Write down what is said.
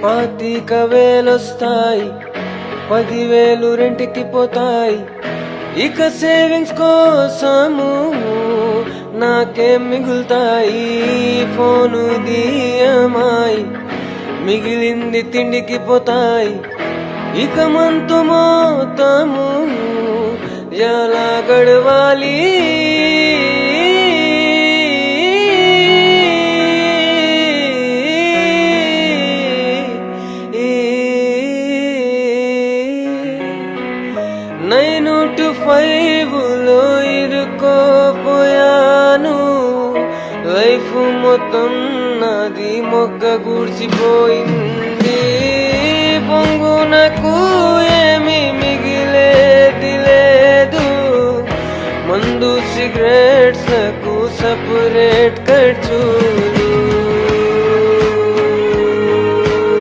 పాతికవేలొస్తాయి, 10,000 రెంట్కి పోతాయి. ఇక సేవింగ్స్ కోసము నాకేం మిగులుతాయి? ఫోను దియమాయి, మిగిలింది తిండికి పోతాయి. ఇక మంతు మొత్తము ఎలా గడవాలి? నైన్ టు 5లో ఇరుకోపోయాను. లైఫ్ మొత్తం నాది మొగ్గ గూడ్చిపోయింది. పొంగునకు ఏమి మిగిలేది లేదు. మందు సిగరెట్స్లకు సపరేట్ ఖర్చు.